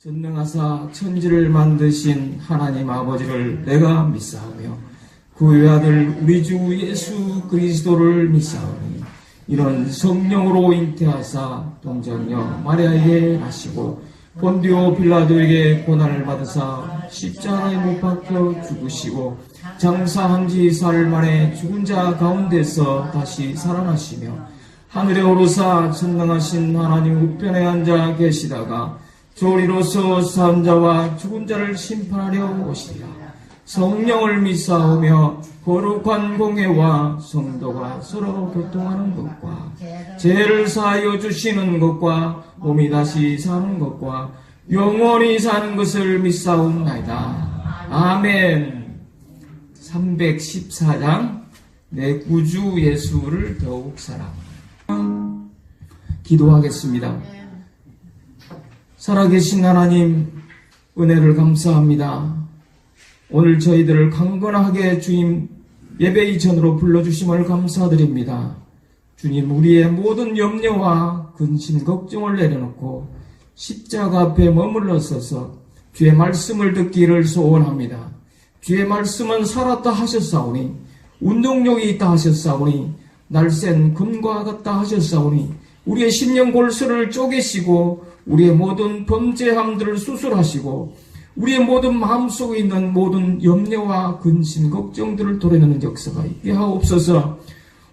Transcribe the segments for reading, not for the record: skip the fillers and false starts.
전능하사 천지를 만드신 하나님 아버지를 내가 믿사오며 그 외아들 우리 주 예수 그리스도를 믿사오니 이런 성령으로 잉태하사 동정녀 마리아에게 나시고 본디오 빌라도에게 고난을 받으사 십자가에 못 박혀 죽으시고 장사한 지 사흘 만에 죽은 자 가운데서 다시 살아나시며 하늘에 오르사 전능하신 하나님 우편에 앉아 계시다가 조리로서 산 자와 죽은 자를 심판하려 오시리라. 성령을 믿사오며 거룩한 공회와 성도가 서로 교통하는 것과 죄를 사하여 주시는 것과 몸이 다시 사는 것과 영원히 사는 것을 믿사옵나이다. 아멘. 314장 내 구주 예수를 더욱 사랑하라. 기도하겠습니다. 살아계신 하나님, 은혜를 감사합니다. 오늘 저희들을 강건하게 주님 예배 이전으로 불러주심을 감사드립니다. 주님, 우리의 모든 염려와 근심, 걱정을 내려놓고 십자가 앞에 머물러 서서 주의 말씀을 듣기를 소원합니다. 주의 말씀은 살았다 하셨사오니, 운동력이 있다 하셨사오니, 날쌘 금과 같다 하셨사오니, 우리의 심령 골수를 쪼개시고 우리의 모든 범죄함들을 수술하시고 우리의 모든 마음속에 있는 모든 염려와 근심, 걱정들을 도려내는 역사가 있게 하옵소서.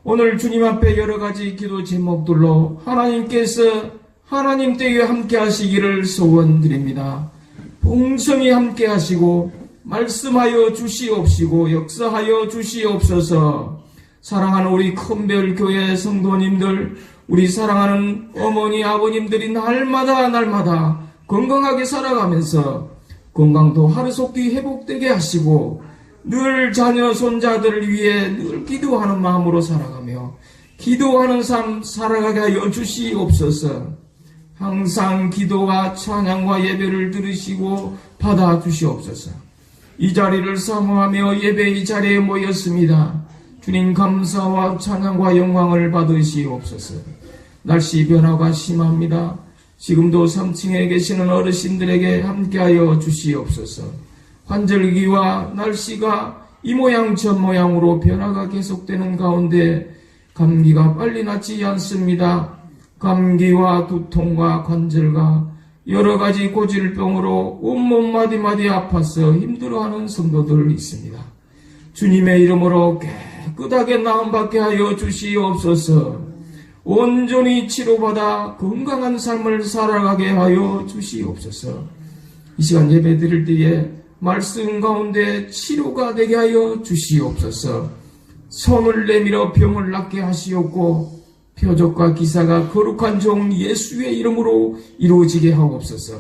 오늘 주님 앞에 여러 가지 기도 제목들로 하나님께서 하나님 때에 함께 하시기를 소원드립니다. 풍성히 함께 하시고 말씀하여 주시옵시고 역사하여 주시옵소서. 사랑하는 우리 큰별교회 성도님들, 우리 사랑하는 어머니 아버님들이 날마다 건강하게 살아가면서 건강도 하루속히 회복되게 하시고 늘 자녀 손자들을 위해 늘 기도하는 마음으로 살아가며 기도하는 삶 살아가게 하여 주시옵소서. 항상 기도와 찬양과 예배를 들으시고 받아 주시옵소서. 이 자리를 사모하며 예배 이 자리에 모였습니다. 주님, 감사와 찬양과 영광을 받으시옵소서. 날씨 변화가 심합니다. 지금도 3층에 계시는 어르신들에게 함께하여 주시옵소서. 환절기와 날씨가 이 모양 저 모양으로 변화가 계속되는 가운데 감기가 빨리 낫지 않습니다. 감기와 두통과 관절과 여러 가지 고질병으로 온몸 마디마디 아파서 힘들어하는 성도들 있습니다. 주님의 이름으로 깨끗하게 나음받게 하여 주시옵소서. 온전히 치료받아 건강한 삶을 살아가게 하여 주시옵소서. 이 시간 예배 드릴 때에 말씀 가운데 치료가 되게 하여 주시옵소서. 손을 내밀어 병을 낫게 하시옵고 표적과 기사가 거룩한 종 예수의 이름으로 이루어지게 하옵소서.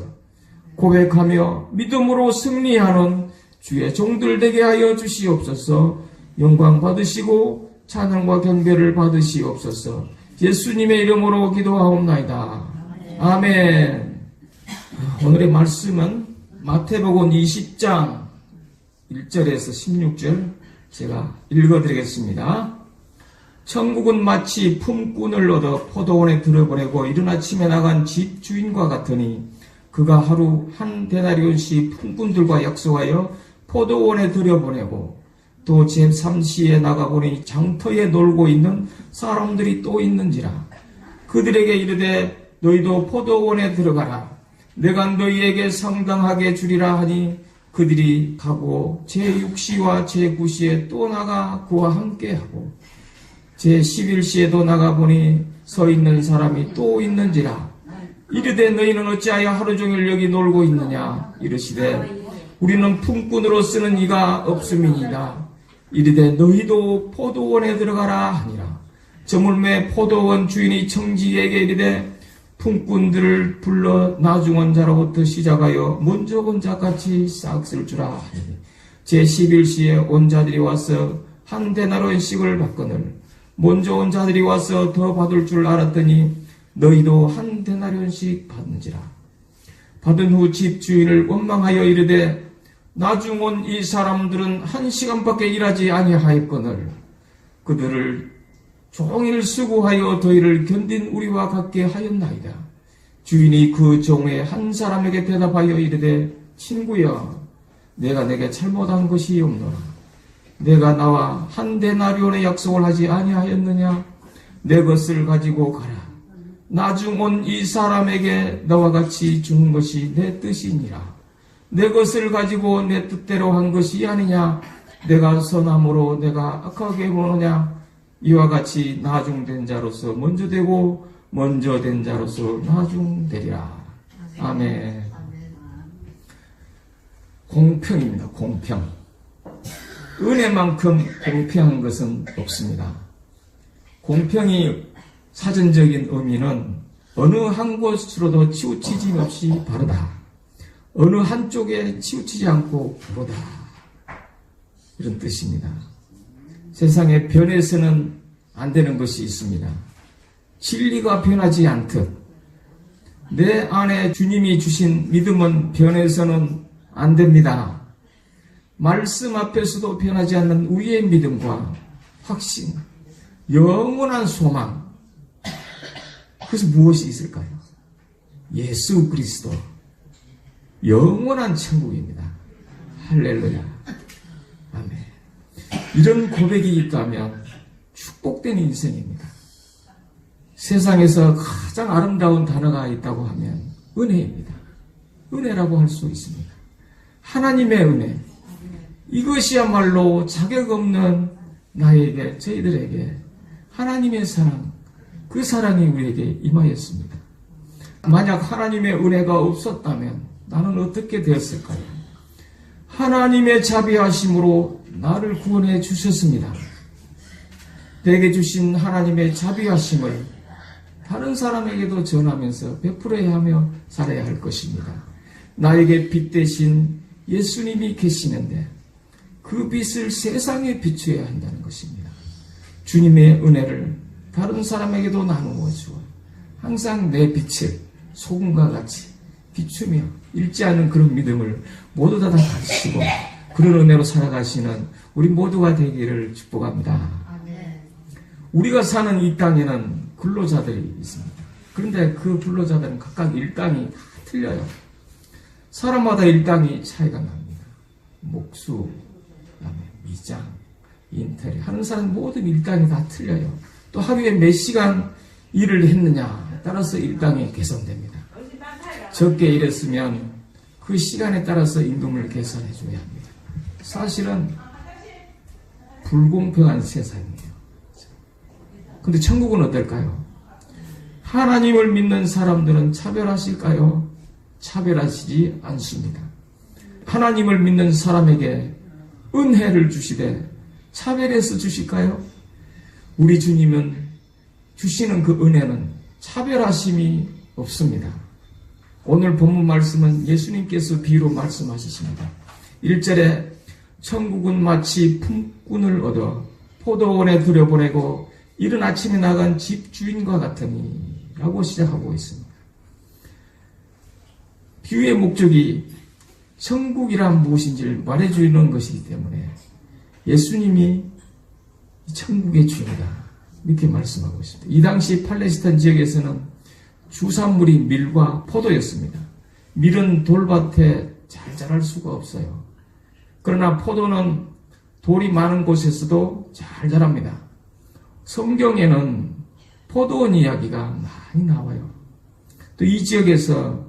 고백하며 믿음으로 승리하는 주의 종들 되게 하여 주시옵소서. 영광 받으시고 찬양과 경배를 받으시옵소서. 예수님의 이름으로 기도하옵나이다. 아멘. 오늘의 말씀은 마태복음 20장 1절에서 16절 제가 읽어드리겠습니다. 천국은 마치 품꾼을 얻어 포도원에 들어보내고 이른 아침에 나간 집 주인과 같으니 그가 하루 한 데나리온씩 품꾼들과 약속하여 포도원에 들여보내고 또 제3시에 나가보니 장터에 놀고 있는 사람들이 또 있는지라. 그들에게 이르되 너희도 포도원에 들어가라. 내가 너희에게 상당하게 주리라 하니 그들이 가고 제6시와 제9시에 또 나가 그와 함께하고 제11시에도 나가보니 서 있는 사람이 또 있는지라. 이르되 너희는 어찌하여 하루 종일 여기 놀고 있느냐. 이르시되 우리는 품꾼으로 쓰는 이가 없음이니이다. 이르되 너희도 포도원에 들어가라 하니라. 저물매 포도원 주인이 청지에게 이르되 품꾼들을 불러 나중온 자로부터 시작하여 먼저 온 자같이 싹 쓸 줄 아니. 제11시에 온 자들이 와서 한 데나리온씩을 받거늘 먼저 온 자들이 와서 더 받을 줄 알았더니 너희도 한 데나리온씩 받는지라. 받은 후 집주인을 원망하여 이르되 나중 온 이 사람들은 1시간밖에 일하지 아니하였거늘 그들을 종일 수고하여 더위를 견딘 우리와 같게 하였나이다. 주인이 그 종의 한 사람에게 대답하여 이르되 친구여 내가 내게 잘못한 것이 없노라. 내가 나와 한 데나리온의 약속을 하지 아니하였느냐? 내 것을 가지고 가라. 나중 온 이 사람에게 너와 같이 주는 것이 내 뜻이니라. 내 것을 가지고 내 뜻대로 한 것이 아니냐? 내가 선함으로 내가 악하게 보느냐? 이와 같이 나중된 자로서 먼저 되고 먼저 된 자로서 나중되리라. 아멘. 공평입니다. 공평. 은혜만큼 공평한 것은 없습니다. 공평이 사전적인 의미는 어느 한 곳으로도 치우치짐 없이 바르다. 어느 한쪽에 치우치지 않고 바르다. 이런 뜻입니다. 세상에 변해서는 안 되는 것이 있습니다. 진리가 변하지 않듯 내 안에 주님이 주신 믿음은 변해서는 안 됩니다. 말씀 앞에서도 변하지 않는 우리의 믿음과 확신, 영원한 소망. 그래서 무엇이 있을까요? 예수 그리스도, 영원한 천국입니다. 할렐루야. 아멘. 이런 고백이 있다면 축복된 인생입니다. 세상에서 가장 아름다운 단어가 있다고 하면 은혜입니다. 은혜라고 할 수 있습니다. 하나님의 은혜. 이것이야말로 자격 없는 나에게, 저희들에게 하나님의 사랑, 그 사랑이 우리에게 임하였습니다. 만약 하나님의 은혜가 없었다면 나는 어떻게 되었을까요? 하나님의 자비하심으로 나를 구원해 주셨습니다. 내게 주신 하나님의 자비하심을 다른 사람에게도 전하면서 베풀어야 하며 살아야 할 것입니다. 나에게 빛 대신 예수님이 계시는데 그 빛을 세상에 비추어야 한다는 것입니다. 주님의 은혜를 다른 사람에게도 나누어 주어 항상 내 빛을 소금과 같이 비추며 잃지 않는 그런 믿음을 모두 다 가지시고 그런 은혜로 살아가시는 우리 모두가 되기를 축복합니다. 우리가 사는 이 땅에는 근로자들이 있습니다. 그런데 그 근로자들은 각각 일당이 다 틀려요. 사람마다 일당이 차이가 납니다. 목수, 그다음에 미장, 인테리어 하는 사람 모든 일당이 다 틀려요. 또 하루에 몇 시간 일을 했느냐 따라서 일당이 개선됩니다. 적게 일했으면 그 시간에 따라서 임금을 계산해 줘야 합니다. 사실은 불공평한 세상이에요. 근데 천국은 어떨까요? 하나님을 믿는 사람들은 차별하실까요? 차별하시지 않습니다. 하나님을 믿는 사람에게 은혜를 주시되 차별해서 주실까요? 우리 주님은 주시는 그 은혜는 차별하심이 없습니다. 오늘 본문 말씀은 예수님께서 비유로 말씀하셨습니다. 1절에 천국은 마치 품꾼을 얻어 포도원에 들여보내고 이른 아침에 나간 집주인과 같으니 라고 시작하고 있습니다. 비유의 목적이 천국이란 무엇인지를 말해주는 것이기 때문에 예수님이 천국의 주인이다 이렇게 말씀하고 있습니다. 이 당시 팔레스타인 지역에서는 주산물이 밀과 포도였습니다. 밀은 돌밭에 잘 자랄 수가 없어요. 그러나 포도는 돌이 많은 곳에서도 잘 자랍니다. 성경에는 포도원 이야기가 많이 나와요. 또 이 지역에서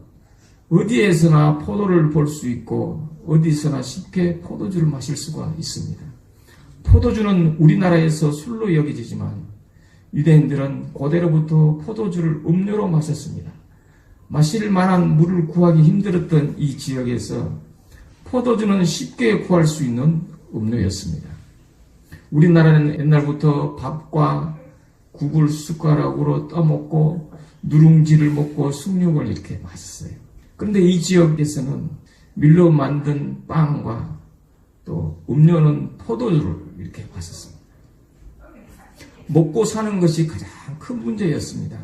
어디에서나 포도를 볼 수 있고 어디서나 쉽게 포도주를 마실 수가 있습니다. 포도주는 우리나라에서 술로 여겨지지만 유대인들은 고대로부터 포도주를 음료로 마셨습니다. 마실 만한 물을 구하기 힘들었던 이 지역에서 포도주는 쉽게 구할 수 있는 음료였습니다. 우리나라는 옛날부터 밥과 국을 숟가락으로 떠먹고 누룽지를 먹고 숭늉을 이렇게 마셨어요. 그런데 이 지역에서는 밀로 만든 빵과 또 음료는 포도주를 이렇게 마셨습니다. 먹고 사는 것이 가장 큰 문제였습니다.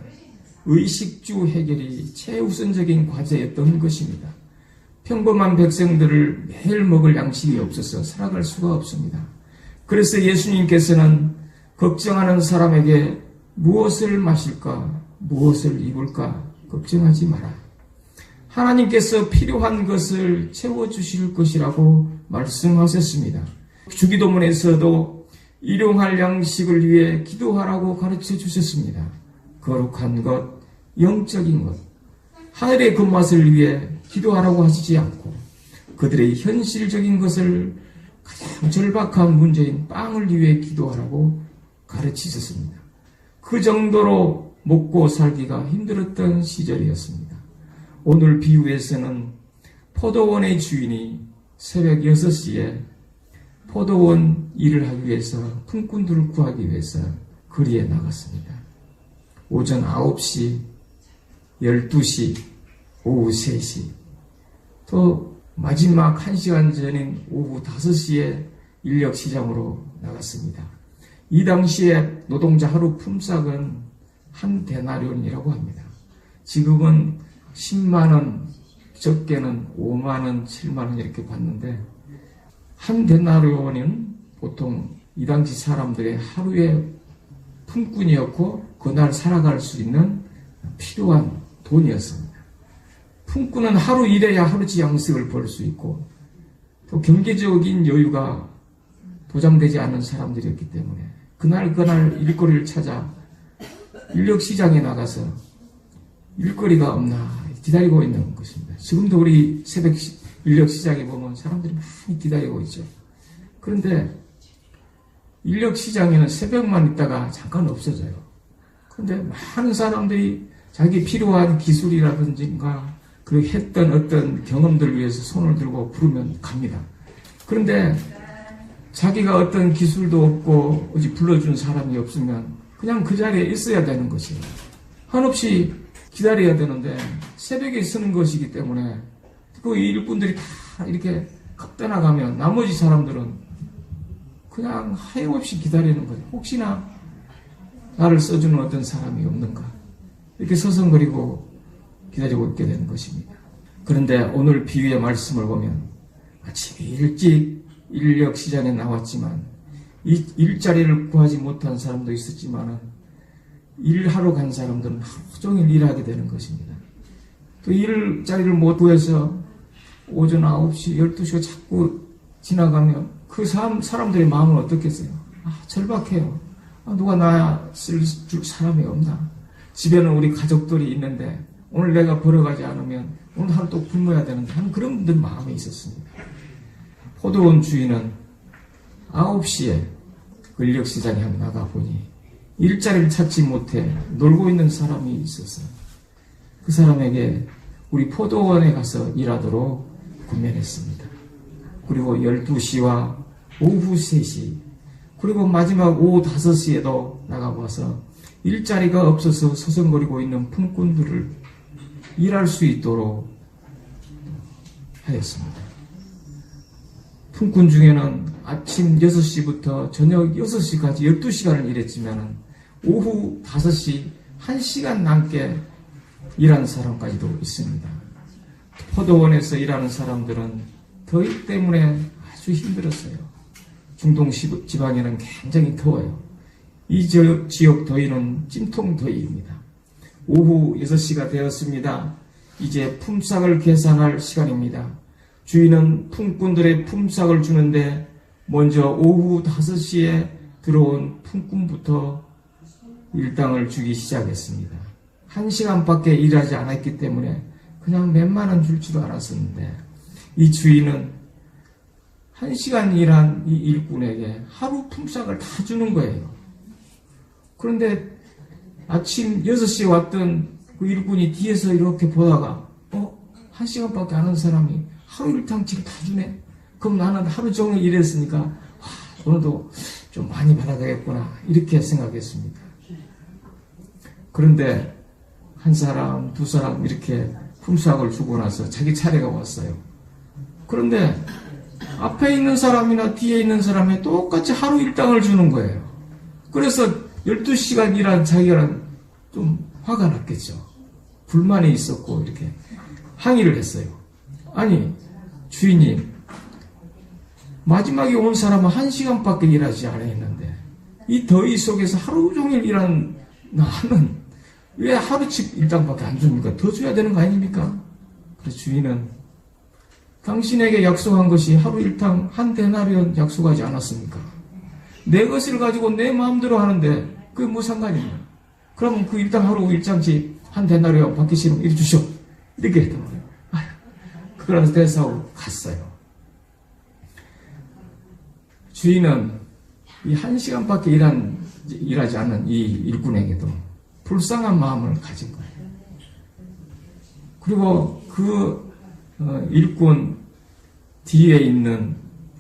의식주 해결이 최우선적인 과제였던 것입니다. 평범한 백성들을 매일 먹을 양식이 없어서 살아갈 수가 없습니다. 그래서 예수님께서는 걱정하는 사람에게 무엇을 마실까, 무엇을 입을까 걱정하지 마라. 하나님께서 필요한 것을 채워주실 것이라고 말씀하셨습니다. 주기도문에서도 일용할 양식을 위해 기도하라고 가르쳐 주셨습니다. 거룩한 것, 영적인 것, 하늘의 금맛을 위해 기도하라고 하시지 않고 그들의 현실적인 것을 가장 절박한 문제인 빵을 위해 기도하라고 가르치셨습니다. 그 정도로 먹고 살기가 힘들었던 시절이었습니다. 오늘 비유에서는 포도원의 주인이 새벽 6시에 포도원 일을 하기 위해서 품꾼들을 구하기 위해서 거리에 나갔습니다. 오전 9시, 12시, 오후 3시, 또 마지막 1시간 전인 오후 5시에 인력시장으로 나갔습니다. 이 당시에 노동자 하루 품삯은 한 데나리온이라고 합니다. 지금은 10만원, 적게는 5만원, 7만원 이렇게 받는데 한 데나리온은 보통 이 당시 사람들의 하루의 품꾼이었고 그날 살아갈 수 있는 필요한 돈이었습니다. 품꾼은 하루 일해야 하루치 양식을 벌 수 있고 또 경제적인 여유가 보장되지 않은 사람들이었기 때문에 그날 일거리를 찾아 인력시장에 나가서 일거리가 없나 기다리고 있는 것입니다. 지금도 우리 새벽 인력시장에 보면 사람들이 많이 기다리고 있죠. 그런데 인력시장에는 새벽만 있다가 잠깐 없어져요. 그런데 많은 사람들이 자기 필요한 기술이라든가 그 했던 어떤 경험들을 위해서 손을 들고 부르면 갑니다. 그런데 자기가 어떤 기술도 없고 어디 불러준 사람이 없으면 그냥 그 자리에 있어야 되는 것이에요. 한없이 기다려야 되는데 새벽에 쓰는 것이기 때문에 그 일꾼들이 다 이렇게 떠나가면 나머지 사람들은 그냥 하염없이 기다리는 거예요. 혹시나 나를 써주는 어떤 사람이 없는가 이렇게 서성거리고 기다리고 있게 되는 것입니다. 그런데 오늘 비유의 말씀을 보면 아침에 일찍 인력시장에 나왔지만 이 일자리를 구하지 못한 사람도 있었지만 일하러 간 사람들은 하루 종일 일하게 되는 것입니다. 또 일자리를 못 구해서 오전 9시, 12시가 자꾸 지나가면 그 사람들의 마음은 어떻겠어요? 절박해요. 누가 나 쓸 줄 사람이 없나? 집에는 우리 가족들이 있는데 오늘 내가 벌어가지 않으면 오늘 하루 또 굶어야 되는데 하는 그런 분들 마음이 있었습니다. 포도원 주인은 9시에 인력시장에 나가보니 일자리를 찾지 못해 놀고 있는 사람이 있어서 그 사람에게 우리 포도원에 가서 일하도록 권면했습니다. 그리고 12시와 오후 3시 그리고 마지막 오후 5시에도 나가봐서 일자리가 없어서 서성거리고 있는 품꾼들을 일할 수 있도록 하였습니다. 품꾼 중에는 아침 6시부터 저녁 6시까지 12시간을 일했지만 오후 5시 1시간 남게 일한 사람까지도 있습니다. 포도원에서 일하는 사람들은 더위 때문에 아주 힘들었어요. 중동 지방에는 굉장히 더워요. 이 지역 더위는 찜통 더위입니다. 오후 6시가 되었습니다. 이제 품삯을 계산할 시간입니다. 주인은 품꾼들의 품삯을 주는데 먼저 오후 5시에 들어온 품꾼부터 일당을 주기 시작했습니다. 1시간밖에 일하지 않았기 때문에 그냥 몇만 원 줄지도 않았었는데 이 주인은 1시간 일한 이 일꾼에게 하루 품삯을 다 주는 거예요. 그런데 아침 6시에 왔던 그 일꾼이 뒤에서 이렇게 보다가 1시간밖에 안 한 사람이 하루 일탕치를 다 주네? 그럼 나는 하루 종일 일했으니까 오늘도 좀 많이 받아가겠구나 이렇게 생각했습니다. 그런데 한 사람, 두 사람 이렇게 품삯을 주고 나서 자기 차례가 왔어요. 그런데 앞에 있는 사람이나 뒤에 있는 사람이 똑같이 하루 일당을 주는 거예요. 그래서 12시간 일한 자기가 좀 화가 났겠죠. 불만이 있었고 이렇게 항의를 했어요. 아니 주인님, 마지막에 온 사람은 1시간밖에 일하지 않았는데 이 더위 속에서 하루 종일 일한 나는 왜 하루씩 일당밖에 안 줍니까? 더 줘야 되는 거 아닙니까? 그래서 주인은 당신에게 약속한 것이 하루 일당 한 데나리온 약속하지 않았습니까? 내 것을 가지고 내 마음대로 하는데 그게 뭐 상관이냐? 그러면 그 일당 하루 일장치 한 데나리온 받기 싫으면 이리 주시오. 이렇게 했단 말이에요. 그러면서 대사하고 갔어요. 주인은 이 1시간밖에 일하지 않은 이 일꾼에게도 불쌍한 마음을 가진 거예요. 그리고 그 일꾼 뒤에 있는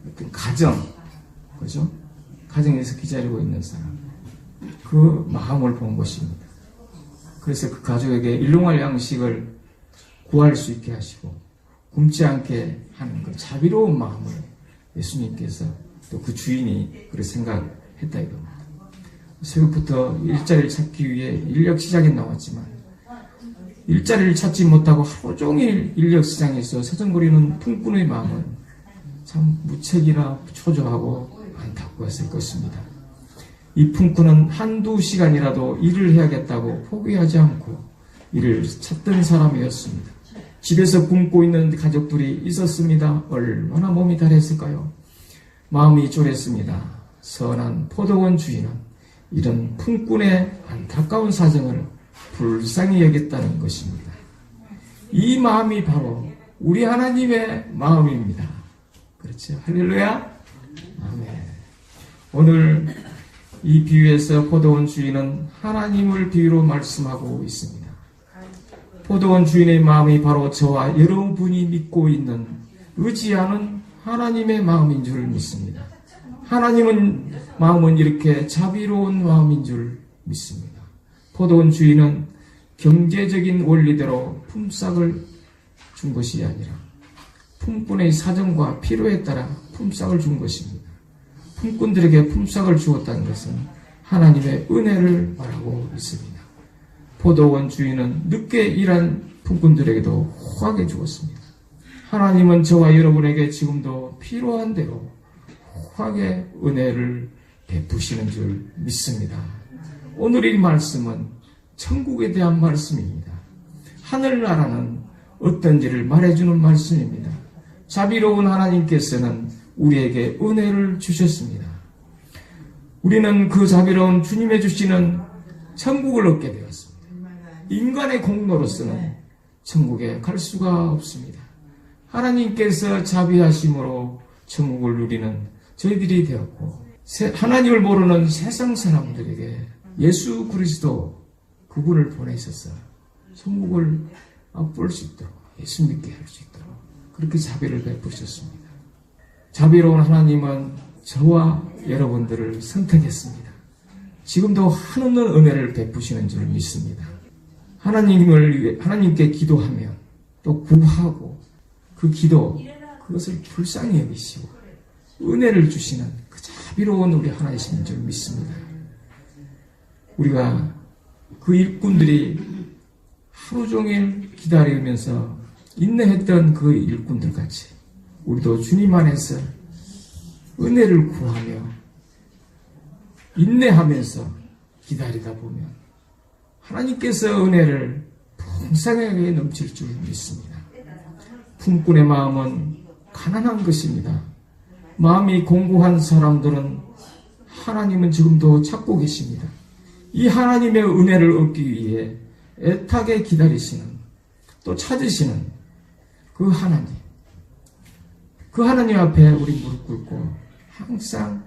어떤 가정, 그죠? 가정에서 기다리고 있는 사람, 그 마음을 본 것입니다. 그래서 그 가족에게 일용할 양식을 구할 수 있게 하시고 굶지 않게 하는 그 자비로운 마음을 예수님께서 또 그 주인이 그렇게 생각했다 이겁니다. 새벽부터 일자리를 찾기 위해 인력 시장에 나왔지만 일자리를 찾지 못하고 하루 종일 인력 시장에서 서성거리는 품꾼의 마음은 참 무책이나 초조하고 안타까웠을 것입니다. 이 품꾼은 한두 시간이라도 일을 해야겠다고 포기하지 않고 일을 찾던 사람이었습니다. 집에서 굶고 있는 가족들이 있었습니다. 얼마나 몸이 달했을까요? 마음이 졸했습니다. 선한 포도원 주인은 이런 품꾼의 안타까운 사정을 불쌍히 여겼다는 것입니다. 이 마음이 바로 우리 하나님의 마음입니다. 그렇죠? 할렐루야? 아멘. 오늘 이 비유에서 포도원 주인은 하나님을 비유로 말씀하고 있습니다. 포도원 주인의 마음이 바로 저와 여러분이 믿고 있는 의지하는 하나님의 마음인 줄 믿습니다. 하나님은 마음은 이렇게 자비로운 마음인 줄 믿습니다. 포도원 주인은 경제적인 원리대로 품삯을 준 것이 아니라 품꾼의 사정과 필요에 따라 품삯을 준 것입니다. 품꾼들에게 품삯을 주었다는 것은 하나님의 은혜를 말하고 있습니다. 포도원 주인은 늦게 일한 품꾼들에게도 호하게 주었습니다. 하나님은 저와 여러분에게 지금도 필요한 대로 호하게 은혜를 베푸시는 줄 믿습니다. 오늘 이 말씀은 천국에 대한 말씀입니다. 하늘나라는 어떤지를 말해주는 말씀입니다. 자비로운 하나님께서는 우리에게 은혜를 주셨습니다. 우리는 그 자비로운 주님의 주시는 천국을 얻게 되었습니다. 인간의 공로로서는 천국에 갈 수가 없습니다. 하나님께서 자비하심으로 천국을 누리는 저희들이 되었고 하나님을 모르는 세상 사람들에게 예수 그리스도 그분을 보내셔서 천국을 볼 수 있도록 예수 믿게 할 수 있도록 그렇게 자비를 베푸셨습니다. 자비로운 하나님은 저와 여러분들을 선택했습니다. 지금도 한없는 은혜를 베푸시는 줄 믿습니다. 하나님께 기도하면 또 구하고 그 기도 그것을 불쌍히 여기시고 은혜를 주시는 그 자비로운 우리 하나님이신 줄 믿습니다. 우리가 그 일꾼들이 하루 종일 기다리면서 인내했던 그 일꾼들 같이 우리도 주님 안에서 은혜를 구하며 인내하면서 기다리다 보면 하나님께서 은혜를 풍성하게 넘칠 줄 믿습니다. 품꾼의 마음은 가난한 것입니다. 마음이 공고한 사람들은 하나님은 지금도 찾고 계십니다. 이 하나님의 은혜를 얻기 위해 애타게 기다리시는 또 찾으시는 그 하나님 앞에 우리 무릎 꿇고 항상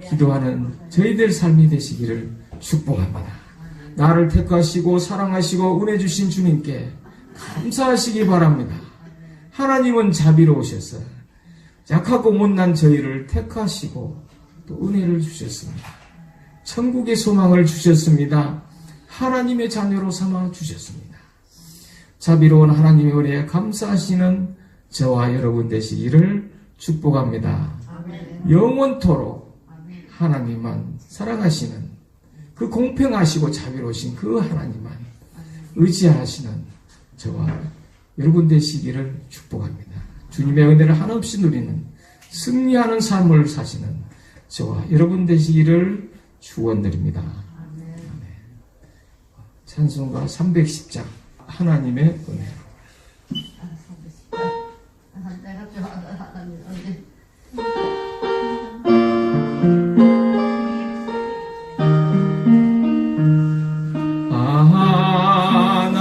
기도하는 저희들 삶이 되시기를 축복합니다. 나를 택하시고 사랑하시고 은혜 주신 주님께 감사하시기 바랍니다. 하나님은 자비로우셔서 약하고 못난 저희를 택하시고 또 은혜를 주셨습니다. 천국의 소망을 주셨습니다. 하나님의 자녀로 삼아 주셨습니다. 자비로운 하나님의 은혜에 감사하시는 저와 여러분 되시기를 축복합니다. 영원토록 하나님만 사랑하시는 그 공평하시고 자비로우신 그 하나님만 의지하시는 저와 여러분 되시기를 축복합니다. 주님의 은혜를 한없이 누리는 승리하는 삶을 사시는 저와 여러분 되시기를 축원드립니다. 아멘. 찬송가 310장 하나님의 은혜. 내가 좋아하는 언제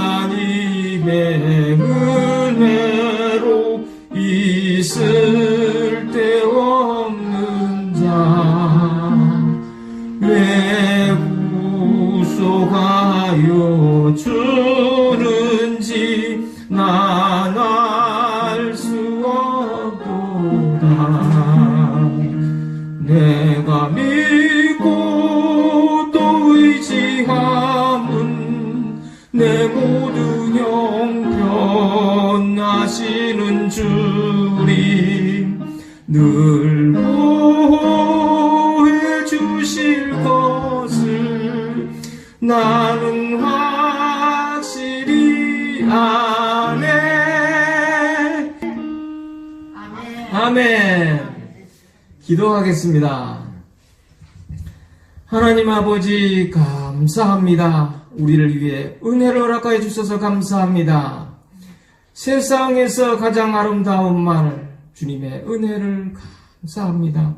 하나님의 은혜로 있을 데 없는 자, 왜 구속하여 주는지 난 알 수 없도다. 내가 믿고 또 의지함은 내 모든 형편 아시는 주님, 늘 보호해 주실 것을 나는 확실히 아네. 아멘. 기도하겠습니다. 하나님 아버지 감사합니다. 우리를 위해 은혜를 허락하여 주셔서 감사합니다. 세상에서 가장 아름다운 말 주님의 은혜를 감사합니다.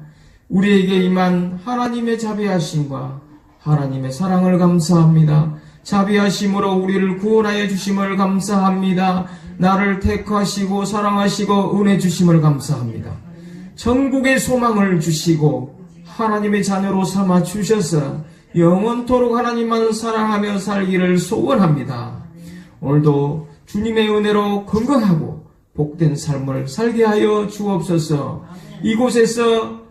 우리에게 임한 하나님의 자비하심과 하나님의 사랑을 감사합니다. 자비하심으로 우리를 구원하여 주심을 감사합니다. 나를 택하시고 사랑하시고 은혜 주심을 감사합니다. 천국의 소망을 주시고 하나님의 자녀로 삼아 주셔서 영원토록 하나님만 사랑하며 살기를 소원합니다. 오늘도 주님의 은혜로 건강하고 복된 삶을 살게 하여 주옵소서. 이곳에서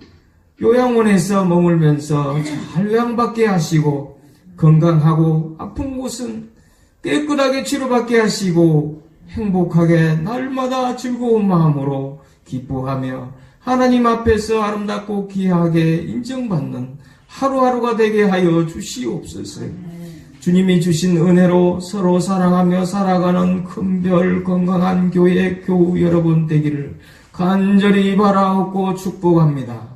요양원에서 머물면서 잘 요양받게 하시고 건강하고 아픈 곳은 깨끗하게 치료받게 하시고 행복하게 날마다 즐거운 마음으로 기뻐하며 하나님 앞에서 아름답고 귀하게 인정받는 하루하루가 되게 하여 주시옵소서. 주님이 주신 은혜로 서로 사랑하며 살아가는 큰별 건강한 교회 교우 여러분 되기를 간절히 바라옵고 축복합니다.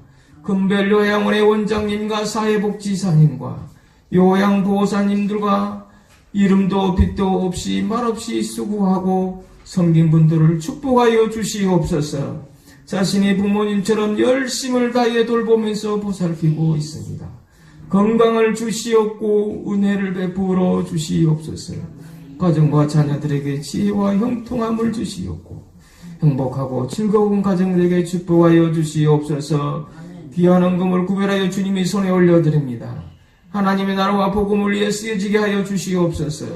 큰별 요양원의 원장님과 사회복지사님과 요양보호사님들과 이름도 빛도 없이 말없이 수고하고 섬긴 분들을 축복하여 주시옵소서. 자신의 부모님처럼 열심을 다해 돌보면서 보살피고 있습니다. 건강을 주시옵고 은혜를 베풀어 주시옵소서. 가정과 자녀들에게 지혜와 형통함을 주시옵고 행복하고 즐거운 가정들에게 축복하여 주시옵소서. 귀한 헌금을 구별하여 주님의 손에 올려드립니다. 하나님의 나라와 복음을 위해 쓰여지게 하여 주시옵소서.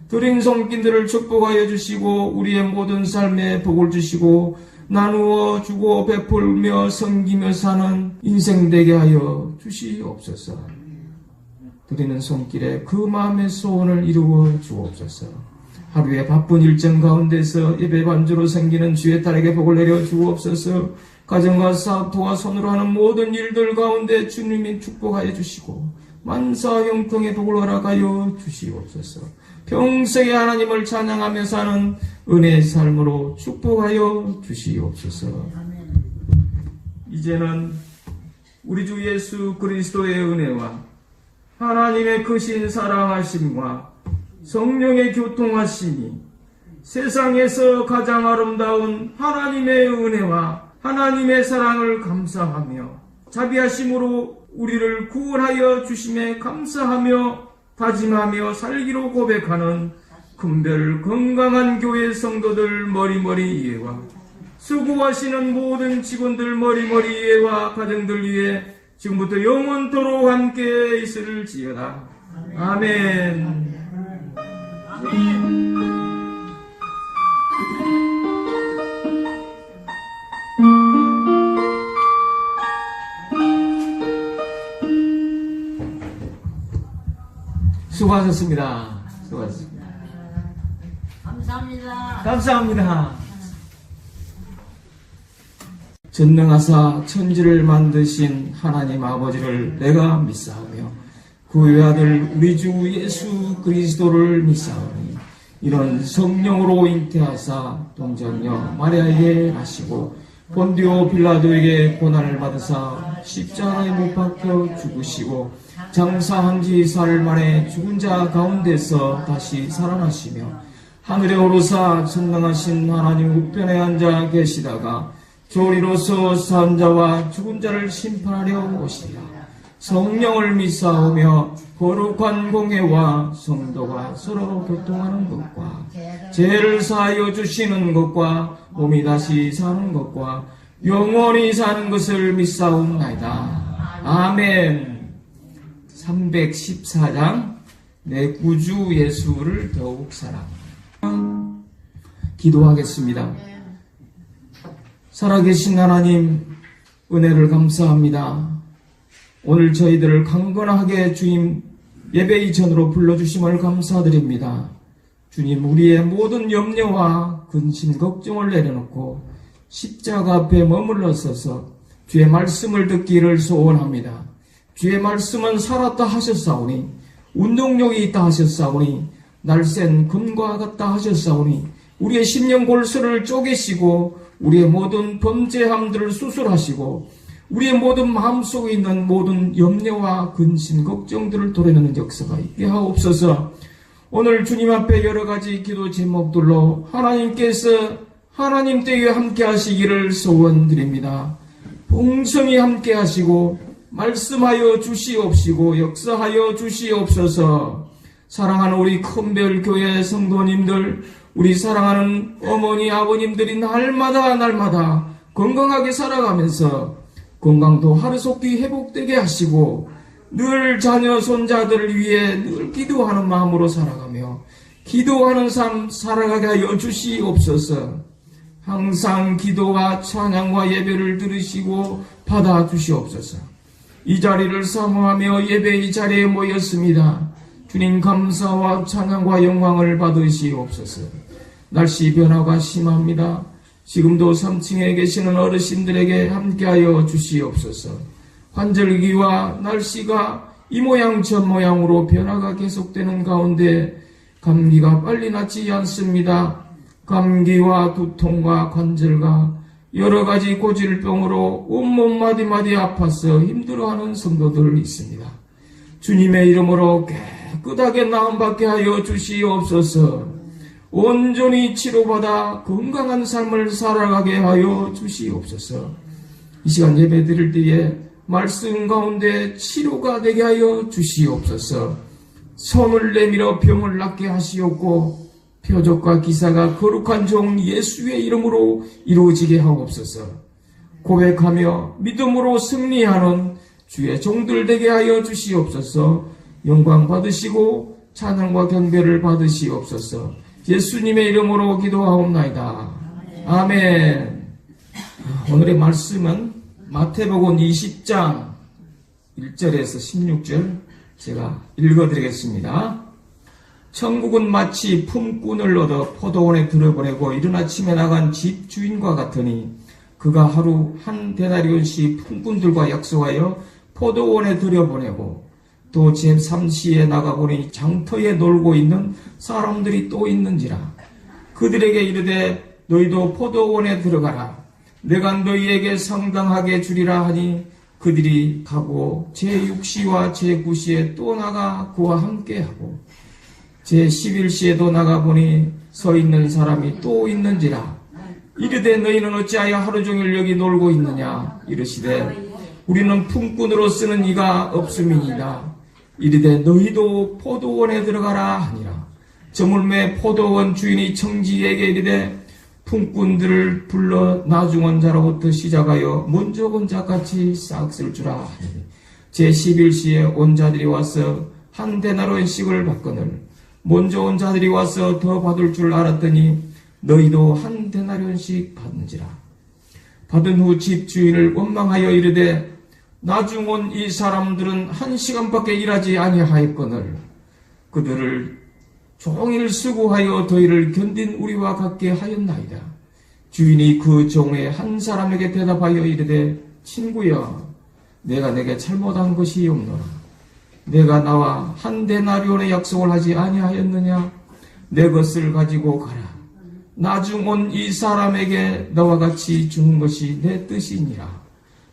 드린 손길들을 축복하여 주시고 우리의 모든 삶에 복을 주시고 나누어 주고 베풀며 섬기며 사는 인생 되게 하여 주시옵소서. 드리는 손길에 그 마음의 소원을 이루어 주옵소서. 하루의 바쁜 일정 가운데서 예배 반주로 생기는 주의 딸에게 복을 내려 주옵소서. 가정과 사업 도와 손으로 하는 모든 일들 가운데 주님이 축복하여 주시고 만사 형통의 복을 허락하여 주시옵소서. 평생에 하나님을 찬양하며 사는 은혜의 삶으로 축복하여 주시옵소서. 이제는 우리 주 예수 그리스도의 은혜와 하나님의 크신 사랑하심과 성령의 교통하심이 세상에서 가장 아름다운 하나님의 은혜와 하나님의 사랑을 감사하며 자비하심으로 우리를 구원하여 주심에 감사하며 다짐하며 살기로 고백하는 큰별 건강한 교회 성도들 머리머리 이해와 수고하시는 모든 직원들 머리머리 이해와 가정들 위해 지금부터 영원토록 함께 있을지어다. 아멘. 아멘. 수고하셨습니다. 수고하셨습니다. 감사합니다. 감사합니다. 전능하사 천지를 만드신 하나님 아버지를 내가 믿사오며 그 외아들 우리 주 예수 그리스도를 믿사오니 이런 성령으로 잉태하사 동정녀 마리아에게 나시고 본디오 빌라도에게 고난을 받으사 십자가에 못 박혀 죽으시고 장사한 지 사흘 만에 죽은 자 가운데서 다시 살아나시며 하늘에 오르사 전능하신 하나님 우편에 앉아 계시다가 조리로서 산 자와 죽은 자를 심판하려 오시리라. 성령을 믿사오며 거룩한 공회와 성도가 서로 교통하는 것과 죄를 사하여 주시는 것과 몸이 다시 사는 것과 영원히 사는 것을 믿사옵나이다. 아멘. 314장 내 구주 예수를 더욱 사랑하라. 기도하겠습니다. 살아계신 하나님, 은혜를 감사합니다. 오늘 저희들을 강건하게 주님 예배 이전으로 불러주심을 감사드립니다. 주님, 우리의 모든 염려와 근심, 걱정을 내려놓고 십자가 앞에 머물러 서서 주의 말씀을 듣기를 소원합니다. 주의 말씀은 살았다 하셨사오니 운동력이 있다 하셨사오니 날쌘 금과 같다 하셨사오니 우리의 심령 골수를 쪼개시고 우리의 모든 범죄함들을 수술하시고 우리의 모든 마음속에 있는 모든 염려와 근심, 걱정들을 도려내는 역사가 있게 하옵소서. 오늘 주님 앞에 여러 가지 기도 제목들로 하나님께서 하나님 댁에 함께 하시기를 소원드립니다. 풍성히 함께 하시고 말씀하여 주시옵시고 역사하여 주시옵소서. 사랑하는 우리 큰별교회 성도님들, 우리 사랑하는 어머니 아버님들이 날마다 건강하게 살아가면서 건강도 하루속히 회복되게 하시고 늘 자녀 손자들을 위해 늘 기도하는 마음으로 살아가며 기도하는 삶 살아가게 하여 주시옵소서. 항상 기도와 찬양과 예배를 들으시고 받아 주시옵소서. 이 자리를 사모하며 예배 이 자리에 모였습니다. 주님 감사와 찬양과 영광을 받으시옵소서. 날씨 변화가 심합니다. 지금도 3층에 계시는 어르신들에게 함께하여 주시옵소서. 환절기와 날씨가 이 모양 저 모양으로 변화가 계속되는 가운데 감기가 빨리 낫지 않습니다. 감기와 두통과 관절과 여러 가지 고질병으로 온몸 마디마디 아파서 힘들어하는 성도들 있습니다. 주님의 이름으로 깨끗하게 나음받게 하여 주시옵소서. 온전히 치료받아 건강한 삶을 살아가게 하여 주시옵소서. 이 시간 예배 드릴 때에 말씀 가운데 치료가 되게 하여 주시옵소서. 손을 내밀어 병을 낫게 하시옵고 표적과 기사가 거룩한 종 예수의 이름으로 이루어지게 하옵소서. 고백하며 믿음으로 승리하는 주의 종들 되게 하여 주시옵소서. 영광 받으시고 찬양과 경배를 받으시옵소서. 예수님의 이름으로 기도하옵나이다. 아멘. 오늘의 말씀은 마태복음 20장 1절에서 16절 제가 읽어드리겠습니다. 천국은 마치 품꾼을 얻어 포도원에 들여보내고 이른 아침에 나간 집 주인과 같으니 그가 하루 한 데나리온씩 품꾼들과 약속하여 포도원에 들여보내고 또 제3시에 나가보니 장터에 놀고 있는 사람들이 또 있는지라. 그들에게 이르되 너희도 포도원에 들어가라. 내가 너희에게 상당하게 주리라 하니 그들이 가고 제6시와 제9시에 또 나가 그와 함께하고 제11시에도 나가보니 서 있는 사람이 또 있는지라. 이르되 너희는 어찌하여 하루 종일 여기 놀고 있느냐. 이르시되 우리는 품꾼으로 쓰는 이가 없음이니이다. 이르되 너희도 포도원에 들어가라 하니라. 저물매 포도원 주인이 청지에게 이르되 품꾼들을 불러 나중온 자로부터 시작하여 먼저 온 자같이 싹 쓸 주라 하니 제11시에 온 자들이 와서 한 데나리온씩을 받거늘 먼저 온 자들이 와서 더 받을 줄 알았더니 너희도 한 데나리온씩 받는지라. 받은 후 집주인을 원망하여 이르되 나중 온 이 사람들은 1시간밖에 일하지 아니하였거늘 그들을 종일 수고하여 더위를 견딘 우리와 같게 하였나이다. 주인이 그 종의 한 사람에게 대답하여 이르되 친구야 내가 내게 잘못한 것이 없노라. 내가 나와 한 데나리온의 약속을 하지 아니하였느냐. 내 것을 가지고 가라. 나중 온 이 사람에게 너와 같이 주는 것이 내 뜻이니라.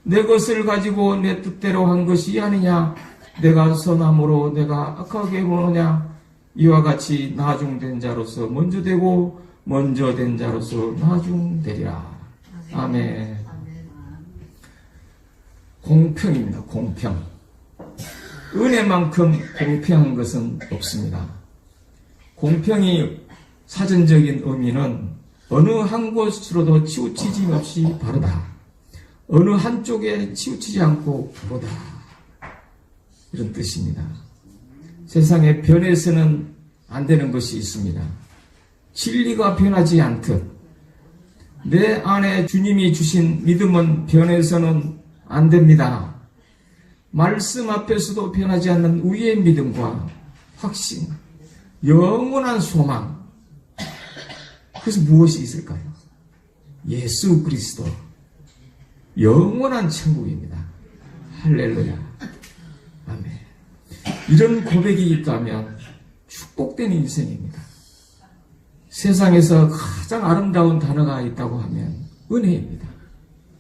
내 것을 가지고 내 뜻대로 한 것이 아니냐. 내가 선함으로 내가 악하게 보느냐? 이와 같이 나중된 자로서 먼저 되고 먼저 된 자로서 나중되리라. 아멘. 공평입니다. 공평. 은혜만큼 공평한 것은 없습니다. 공평이 사전적인 의미는 어느 한 곳으로도 치우치짐 없이 바르다. 어느 한쪽에 치우치지 않고 바르다. 이런 뜻입니다. 세상에 변해서는 안 되는 것이 있습니다. 진리가 변하지 않듯 내 안에 주님이 주신 믿음은 변해서는 안 됩니다. 말씀 앞에서도 변하지 않는 우리의 믿음과 확신, 영원한 소망. 그래서 무엇이 있을까요? 예수 그리스도, 영원한 천국입니다. 할렐루야. 아멘. 이런 고백이 있다면 축복된 인생입니다. 세상에서 가장 아름다운 단어가 있다고 하면 은혜입니다.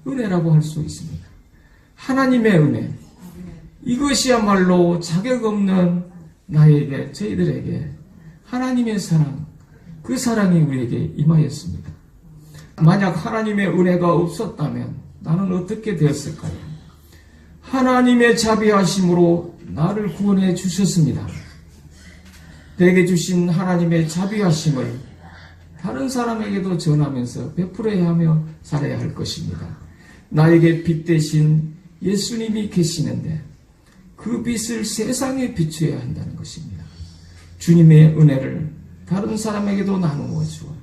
은혜라고 할 수 있습니다. 하나님의 은혜. 이것이야말로 자격 없는 나에게, 저희들에게 하나님의 사랑, 그 사랑이 우리에게 임하였습니다. 만약 하나님의 은혜가 없었다면 나는 어떻게 되었을까요? 하나님의 자비하심으로 나를 구원해 주셨습니다. 내게 주신 하나님의 자비하심을 다른 사람에게도 전하면서 베풀어야 하며 살아야 할 것입니다. 나에게 빛 대신 예수님이 계시는데 그 빛을 세상에 비추어야 한다는 것입니다. 주님의 은혜를 다른 사람에게도 나누어 주어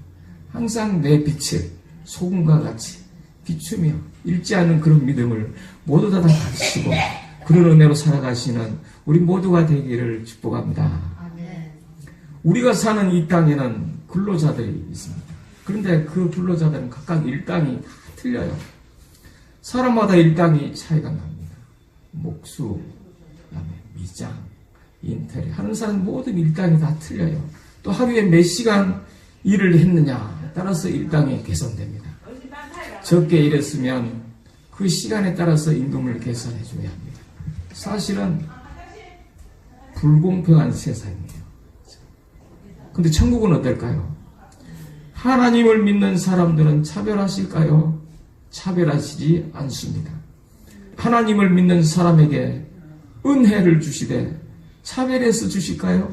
항상 내 빛을 소금과 같이 비추며 잃지 않는 그런 믿음을 모두 다 가지시고 그런 은혜로 살아가시는 우리 모두가 되기를 축복합니다. 우리가 사는 이 땅에는 근로자들이 있습니다. 그런데 그 근로자들은 각각 일당이 다 틀려요. 사람마다 일당이 차이가 납니다. 목수, 그다음에 미장, 인테리어 하는 사람 모든 일당이 다 틀려요. 또 하루에 몇 시간 일을 했느냐 따라서 일당이 개선됩니다. 적게 일했으면 그 시간에 따라서 임금을 계산해 줘야 합니다. 사실은 불공평한 세상이에요. 근데 천국은 어떨까요? 하나님을 믿는 사람들은 차별하실까요? 차별하시지 않습니다. 하나님을 믿는 사람에게 은혜를 주시되 차별해서 주실까요?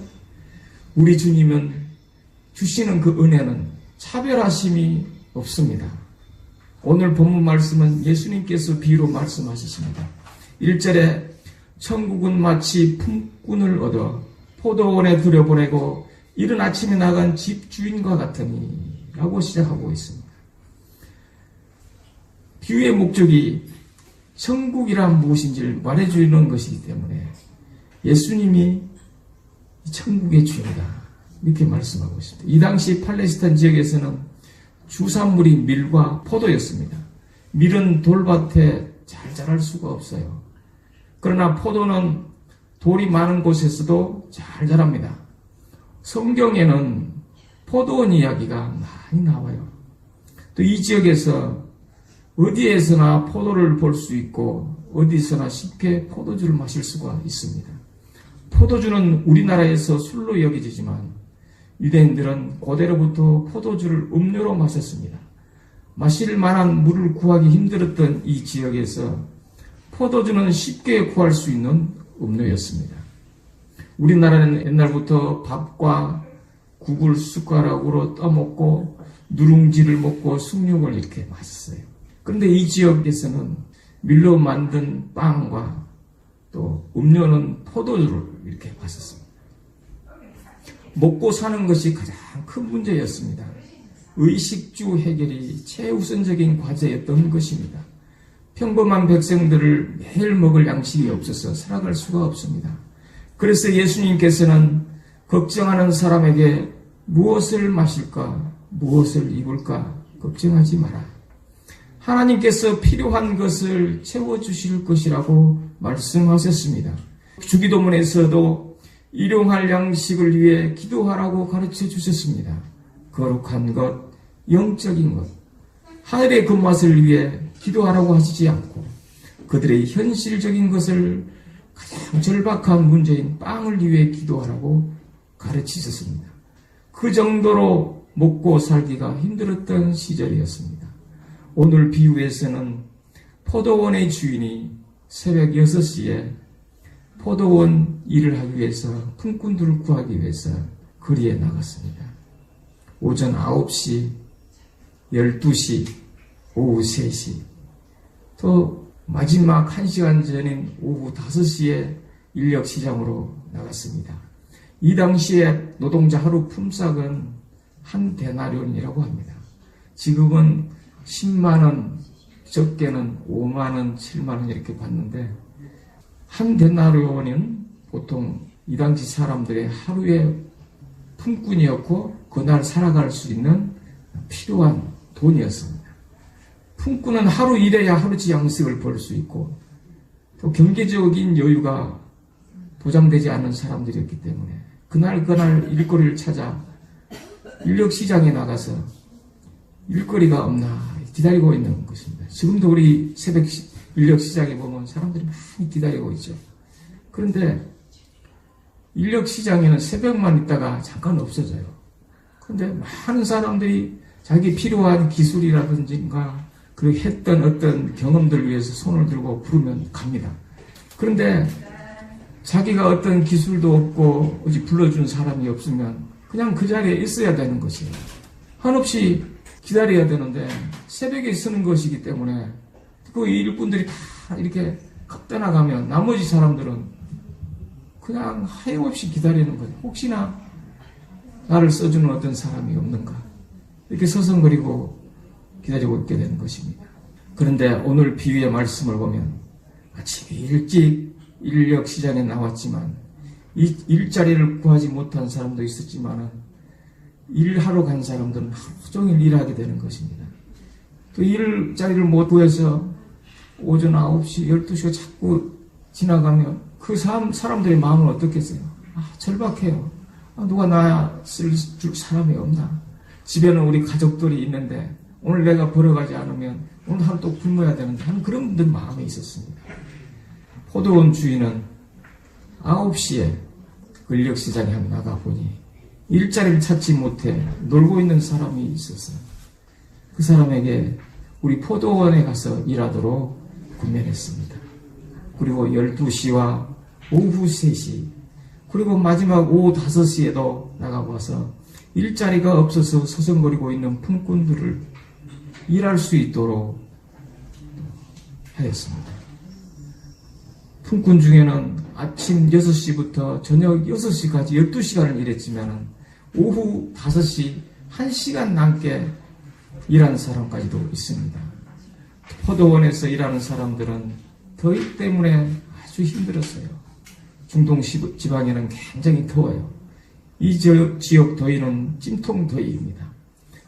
우리 주님은 주시는 그 은혜는 차별하심이 없습니다. 오늘 본문 말씀은 예수님께서 비유로 말씀하셨습니다. 1절에 천국은 마치 품꾼을 얻어 포도원에 들여보내고 이른 아침에 나간 집주인과 같으니 라고 시작하고 있습니다. 비유의 목적이 천국이란 무엇인지를 말해주는 것이기 때문에 예수님이 천국의 주인이다 이렇게 말씀하고 있습니다. 이 당시 팔레스타인 지역에서는 주산물이 밀과 포도였습니다. 밀은 돌밭에 잘 자랄 수가 없어요. 그러나 포도는 돌이 많은 곳에서도 잘 자랍니다. 성경에는 포도원 이야기가 많이 나와요. 또 이 지역에서 어디에서나 포도를 볼 수 있고 어디서나 쉽게 포도주를 마실 수가 있습니다. 포도주는 우리나라에서 술로 여겨지지만 유대인들은 고대로부터 포도주를 음료로 마셨습니다. 마실 만한 물을 구하기 힘들었던 이 지역에서 포도주는 쉽게 구할 수 있는 음료였습니다. 우리나라는 옛날부터 밥과 국을 숟가락으로 떠먹고 누룽지를 먹고 숭늉을 이렇게 마셨어요. 그런데 이 지역에서는 밀로 만든 빵과 또 음료는 포도주를 이렇게 마셨습니다. 먹고 사는 것이 가장 큰 문제였습니다. 의식주 해결이 최우선적인 과제였던 것입니다. 평범한 백성들을 매일 먹을 양식이 없어서 살아갈 수가 없습니다. 그래서 예수님께서는 걱정하는 사람에게 무엇을 마실까, 무엇을 입을까 걱정하지 마라. 하나님께서 필요한 것을 채워주실 것이라고 말씀하셨습니다. 주기도문에서도 일용할 양식을 위해 기도하라고 가르쳐 주셨습니다. 거룩한 것, 영적인 것, 하늘의 그 맛을 위해 기도하라고 하시지 않고 그들의 현실적인 것을 가장 절박한 문제인 빵을 위해 기도하라고 가르치셨습니다. 그 정도로 먹고 살기가 힘들었던 시절이었습니다. 오늘 비유에서는 포도원의 주인이 새벽 6시에 포도원 일을 하기 위해서 품꾼들을 구하기 위해서 거리에 나갔습니다. 오전 9시, 12시, 오후 3시, 또 마지막 1시간 전인 오후 5시에 인력시장으로 나갔습니다. 이 당시에 노동자 하루 품삯은 한 데나리온이라고 합니다. 지금은 10만원, 적게는 5만원, 7만원 이렇게 받는데 한 데나리온은 보통 이 당시 사람들의 하루의 품꾼이었고 그날 살아갈 수 있는 필요한 돈이었습니다. 품꾼은 하루 일해야 하루치 양식을 벌 수 있고 또 경제적인 여유가 보장되지 않는 사람들이었기 때문에 그날 일거리를 찾아 인력시장에 나가서 일거리가 없나 기다리고 있는 것입니다. 지금도 우리 새벽 인력시장에 보면 사람들이 많이 기다리고 있죠. 그런데 인력시장에는 새벽만 있다가 잠깐 없어져요. 그런데 많은 사람들이 자기 필요한 기술이라든가 그리고 했던 어떤 경험들을 위해서 손을 들고 부르면 갑니다. 그런데 자기가 어떤 기술도 없고 어디 불러주는 사람이 없으면 그냥 그 자리에 있어야 되는 것이에요. 한없이 기다려야 되는데 새벽에 쓰는 것이기 때문에 그 일꾼들이 다 이렇게 떠나가면 나머지 사람들은 그냥 하염없이 기다리는 거예요. 혹시나 나를 써주는 어떤 사람이 없는가 이렇게 서성거리고 기다리고 있게 되는 것입니다. 그런데 오늘 비유의 말씀을 보면 아침에 일찍 인력시장에 나왔지만 이 일자리를 구하지 못한 사람도 있었지만 일하러 간 사람들은 하루 종일 일하게 되는 것입니다. 그 일자리를 못 구해서 오전 9시, 12시가 자꾸 지나가면 그 사람들의 마음은 어떻겠어요? 절박해요. 누가 나 쓸 줄 사람이 없나? 집에는 우리 가족들이 있는데 오늘 내가 벌어가지 않으면 오늘 하루 또 굶어야 되는데 하는 그런 분들 마음이 있었습니다. 포도원 주인은 9시에 인력시장에 한번 나가보니 일자리를 찾지 못해 놀고 있는 사람이 있었어요. 그 사람에게 우리 포도원에 가서 일하도록 권면했습니다. 그리고 12시와 오후 3시 그리고 마지막 오후 5시에도 나가봐서 일자리가 없어서 서성거리고 있는 품꾼들을 일할 수 있도록 하였습니다. 품꾼 중에는 아침 6시부터 저녁 6시까지 12시간을 일했지만 오후 5시 1시간 남게 일하는 사람까지도 있습니다. 포도원에서 일하는 사람들은 더위 때문에 아주 힘들었어요. 중동 지방에는 굉장히 더워요. 이 지역 더위는 찜통 더위입니다.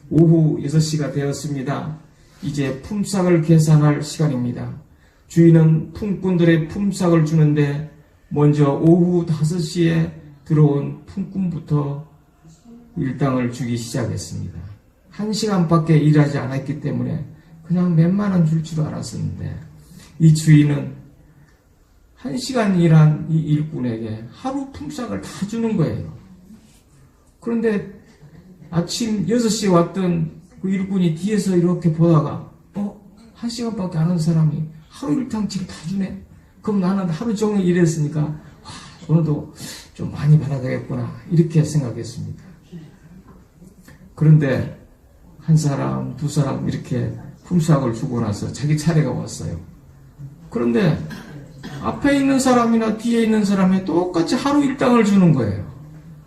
오후 6시가 되었습니다. 이제 품삯을 계산할 시간입니다. 주인은 품꾼들의 품삯을 주는데 먼저 오후 5시에 들어온 품꾼부터 일당을 주기 시작했습니다. 1시간밖에 일하지 않았기 때문에 그냥 몇만 원 줄 줄 알았었는데 이 주인은 1시간 일한 이 일꾼에게 하루 품삯을 다 주는 거예요. 그런데 아침 6시에 왔던 그 일꾼이 뒤에서 이렇게 보다가 1시간밖에 안 한 사람이 하루 일당치를 다 주네? 그럼 나는 하루 종일 일했으니까 오늘도 좀 많이 받아야 되겠구나 이렇게 생각했습니다. 그런데 한 사람, 두 사람 이렇게 품삯을 주고 나서 자기 차례가 왔어요. 그런데 앞에 있는 사람이나 뒤에 있는 사람이 똑같이 하루 일당을 주는 거예요.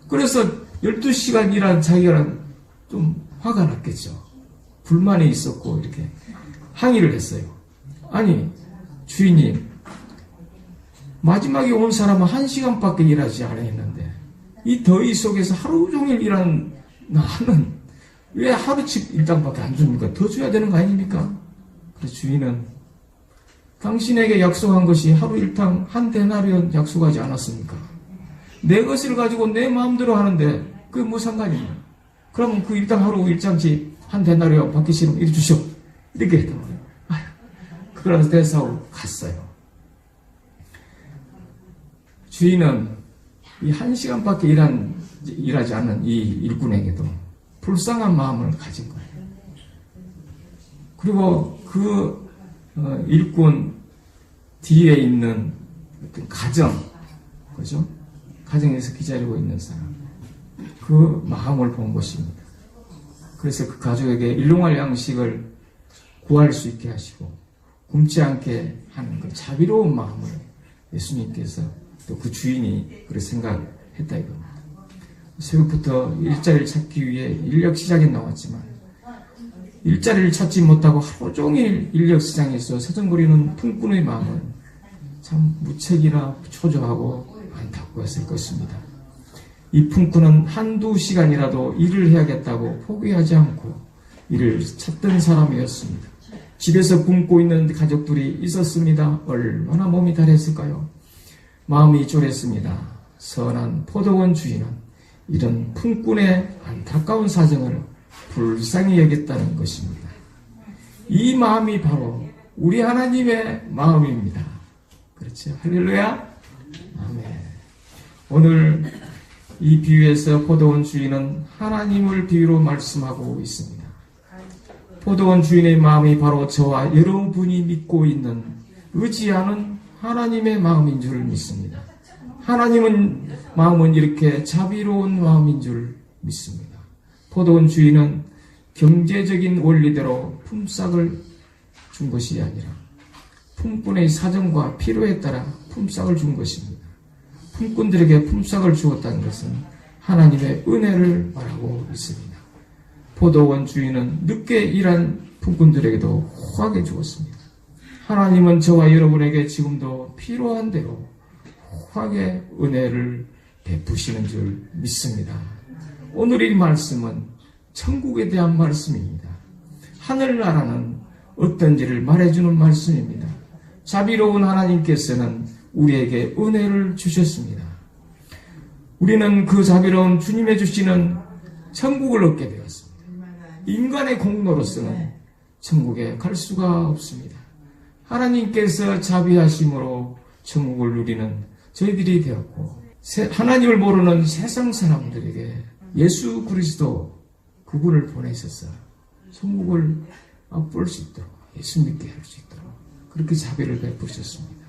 그래서 12시간 일한 자기가 좀 화가 났겠죠. 불만이 있었고 이렇게 항의를 했어요. 아니 주인님, 마지막에 온 사람은 1시간밖에 일하지 않았는데 이 더위 속에서 하루 종일 일한 나는 왜 하루씩 일당밖에 안 줍니까? 더 줘야 되는 거 아닙니까? 그래서 주인은 당신에게 약속한 것이 하루 일당 한 데나리온 약속하지 않았습니까? 내 것을 가지고 내 마음대로 하는데 그게 뭐 상관이냐? 그러면 그 일당 하루 일장치 한 데나리온 받기 싫으면 이리 주시오. 이렇게 했던 거예요. 그러면서 대사하고 갔어요. 주인은 이 1시간밖에 일하지 않은 이 일꾼에게도 불쌍한 마음을 가진 거예요. 그리고 그 일꾼 뒤에 있는 어떤 가정, 그죠? 가정에서 기다리고 있는 사람, 그 마음을 본 것입니다. 그래서 그 가족에게 일용할 양식을 구할 수 있게 하시고 굶지 않게 하는 그 자비로운 마음을 예수님께서 또 그 주인이 그렇게 생각했다 이겁니다. 새벽부터 일자리를 찾기 위해 인력 시장에 나왔지만 일자리를 찾지 못하고 하루 종일 인력 시장에서 서성거리는 품꾼의 마음은 참 무책이나 초조하고 안타까웠을 것입니다. 이 품꾼은 한두 시간이라도 일을 해야겠다고 포기하지 않고 일을 찾던 사람이었습니다. 집에서 굶고 있는 가족들이 있었습니다. 얼마나 몸이 달했을까요? 마음이 졸했습니다. 선한 포도원 주인은 이런 품꾼의 안타까운 사정을 불쌍히 여겼다는 것입니다. 이 마음이 바로 우리 하나님의 마음입니다. 그렇죠? 할렐루야? 아멘. 오늘 이 비유에서 포도원 주인은 하나님을 비유로 말씀하고 있습니다. 포도원 주인의 마음이 바로 저와 여러분이 믿고 있는, 의지하는 하나님의 마음인 줄 믿습니다. 하나님은 마음은 이렇게 자비로운 마음인 줄 믿습니다. 포도원 주인은 경제적인 원리대로 품삯을 준 것이 아니라 품꾼의 사정과 필요에 따라 품삯을 준 것입니다. 품꾼들에게 품삯을 주었다는 것은 하나님의 은혜를 말하고 있습니다. 포도원 주인은 늦게 일한 품꾼들에게도 호하게 주었습니다. 하나님은 저와 여러분에게 지금도 필요한 대로 호하게 은혜를 베푸시는 줄 믿습니다. 오늘 이 말씀은 천국에 대한 말씀입니다. 하늘나라는 어떤지를 말해주는 말씀입니다. 자비로운 하나님께서는 우리에게 은혜를 주셨습니다. 우리는 그 자비로운 주님의 주시는 천국을 얻게 되었습니다. 인간의 공로로서는 천국에 갈 수가 없습니다. 하나님께서 자비하심으로 천국을 누리는 저희들이 되었고, 하나님을 모르는 세상 사람들에게 예수 그리스도 그분을 보내셔서 천국을 맛볼 수 있도록, 예수 믿게 할 수 있도록 그렇게 자비를 베푸셨습니다.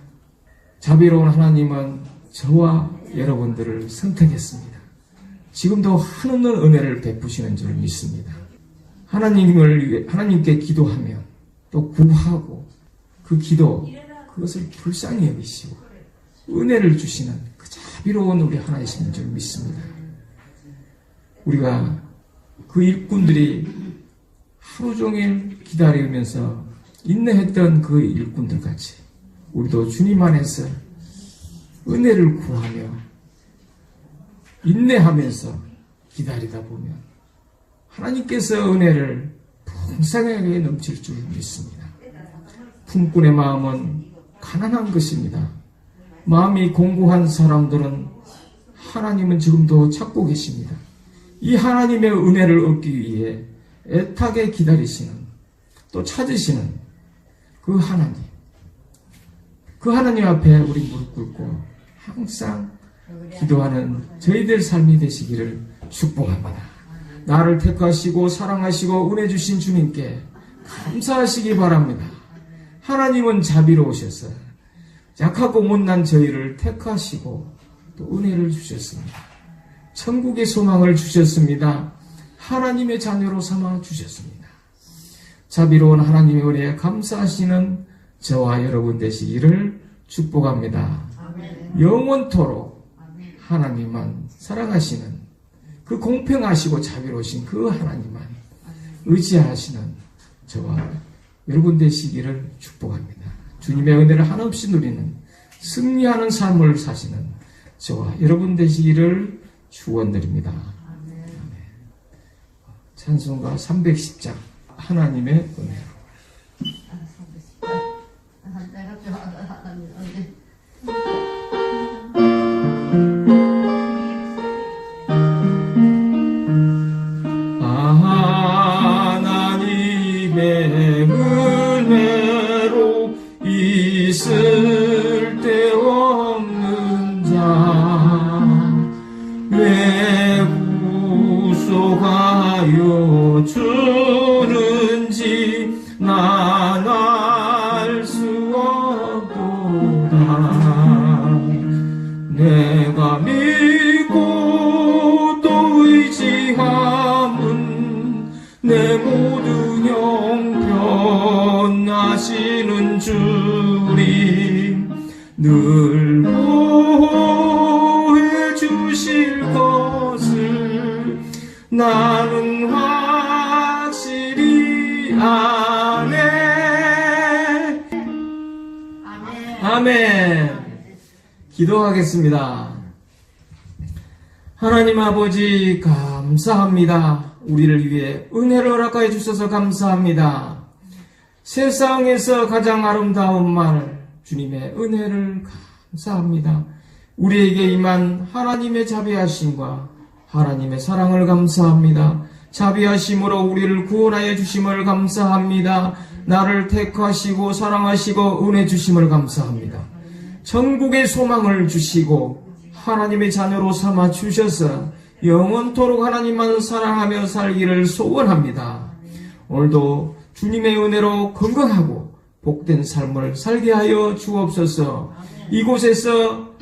자비로운 하나님은 저와 여러분들을 선택했습니다. 지금도 한없는 은혜를 베푸시는 줄 믿습니다. 하나님께 기도하며 또 구하고 그 기도, 그것을 불쌍히 여기시고 은혜를 주시는 그 자비로운 우리 하나님이신 줄 믿습니다. 우리가 그 일꾼들이 하루 종일 기다리면서 인내했던 그 일꾼들 같이 우리도 주님 안에서 은혜를 구하며 인내하면서 기다리다 보면 하나님께서 은혜를 풍성하게 넘칠 줄 믿습니다. 품꾼의 마음은 가난한 것입니다. 마음이 공고한 사람들은 하나님은 지금도 찾고 계십니다. 이 하나님의 은혜를 얻기 위해 애타게 기다리시는, 또 찾으시는 그 하나님 앞에 우리 무릎 꿇고 항상 기도하는 저희들 삶이 되시기를 축복합니다. 나를 택하시고 사랑하시고 은혜 주신 주님께 감사하시기 바랍니다. 하나님은 자비로우셔서 약하고 못난 저희를 택하시고 또 은혜를 주셨습니다. 천국의 소망을 주셨습니다. 하나님의 자녀로 삼아 주셨습니다. 자비로운 하나님의 은혜에 감사하시는 저와 여러분 되시기를 축복합니다. 영원토록 하나님만 사랑하시는, 그 공평하시고 자비로우신 그 하나님만 의지하시는 저와 여러분 되시기를 축복합니다. 주님의 은혜를 한없이 누리는 승리하는 삶을 사시는 저와 여러분 되시기를 축원드립니다. 아멘. 찬송가 310장 하나님의 은혜로. 내가 좋아하는 하나님 은혜. 하나님의 은혜로 있을 데 없는 자 하시는 주님 늘 보호해 주실 것을 나는 확실히 아네. 아멘. 기도하겠습니다. 하나님 아버지 감사합니다. 우리를 위해 은혜를 허락하여 주셔서 감사합니다. 세상에서 가장 아름다운 말 주님의 은혜를 감사합니다. 우리에게 임한 하나님의 자비하심과 하나님의 사랑을 감사합니다. 자비하심으로 우리를 구원하여 주심을 감사합니다. 나를 택하시고 사랑하시고 은혜 주심을 감사합니다. 천국의 소망을 주시고 하나님의 자녀로 삼아 주셔서 영원토록 하나님만 사랑하며 살기를 소원합니다. 오늘도 주님의 은혜로 건강하고 복된 삶을 살게 하여 주옵소서. 이곳에서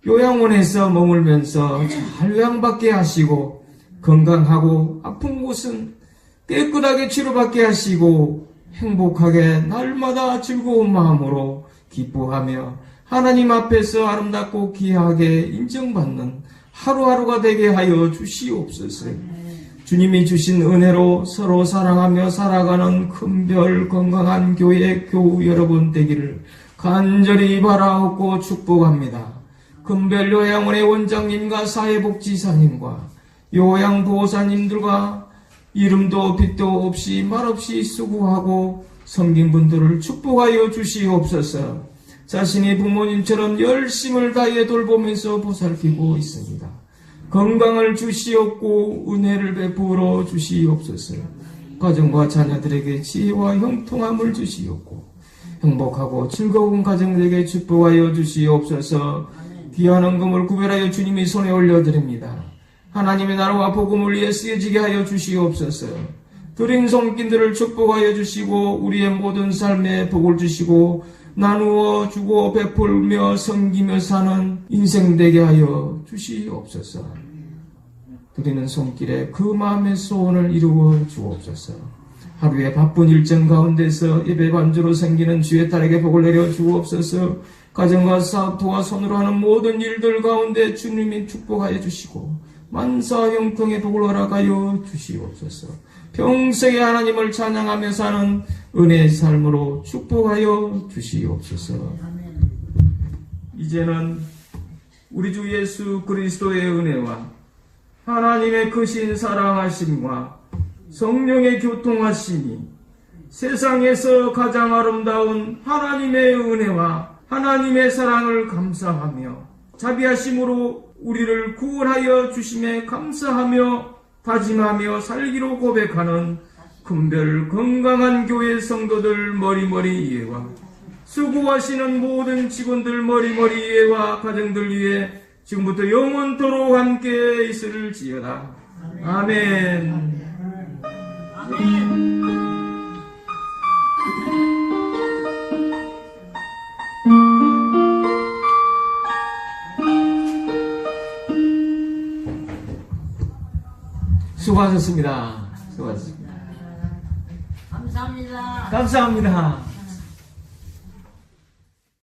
요양원에서 머물면서 잘 요양받게 하시고 건강하고 아픈 곳은 깨끗하게 치료받게 하시고 행복하게 날마다 즐거운 마음으로 기뻐하며 하나님 앞에서 아름답고 귀하게 인정받는 하루하루가 되게 하여 주시옵소서. 주님이 주신 은혜로 서로 사랑하며 살아가는 큰별 건강한 교회 교우 여러분 되기를 간절히 바라옵고 축복합니다. 큰별 요양원의 원장님과 사회복지사님과 요양보호사님들과 이름도 빛도 없이 말없이 수고하고 섬긴 분들을 축복하여 주시옵소서. 자신의 부모님처럼 열심을 다해 돌보면서 보살피고 있습니다. 건강을 주시옵고 은혜를 베풀어 주시옵소서. 가정과 자녀들에게 지혜와 형통함을 주시옵고 행복하고 즐거운 가정들에게 축복하여 주시옵소서. 귀한 헌금을 구별하여 주님의 손에 올려드립니다. 하나님의 나라와 복음을 위해 쓰여지게 하여 주시옵소서. 드린 손길들을 축복하여 주시고 우리의 모든 삶에 복을 주시고 나누어 주고 베풀며 섬기며 사는 인생 되게 하여 주시옵소서. 드리는 손길에 그 마음의 소원을 이루어 주옵소서. 하루의 바쁜 일정 가운데서 예배 반주로 생기는 주의 딸에게 복을 내려 주옵소서. 가정과 사업 도와 손으로 하는 모든 일들 가운데 주님이 축복하여 주시고 만사 형통의 복을 허락하여 주시옵소서. 평생에 하나님을 찬양하며 사는 은혜의 삶으로 축복하여 주시옵소서. 이제는 우리 주 예수 그리스도의 은혜와 하나님의 크신 사랑하심과 성령의 교통하심이 세상에서 가장 아름다운 하나님의 은혜와 하나님의 사랑을 감사하며 자비하심으로 우리를 구원하여 주심에 감사하며 다짐하며 살기로 고백하는 큰별 건강한 교회 성도들 머리머리 이해와 수고하시는 모든 직원들 머리머리 이해와 가정들 위해 지금부터 영원토록 함께 있을지어다. 아멘. 수고하셨습니다. 수고하셨습니다. 감사합니다. 감사합니다.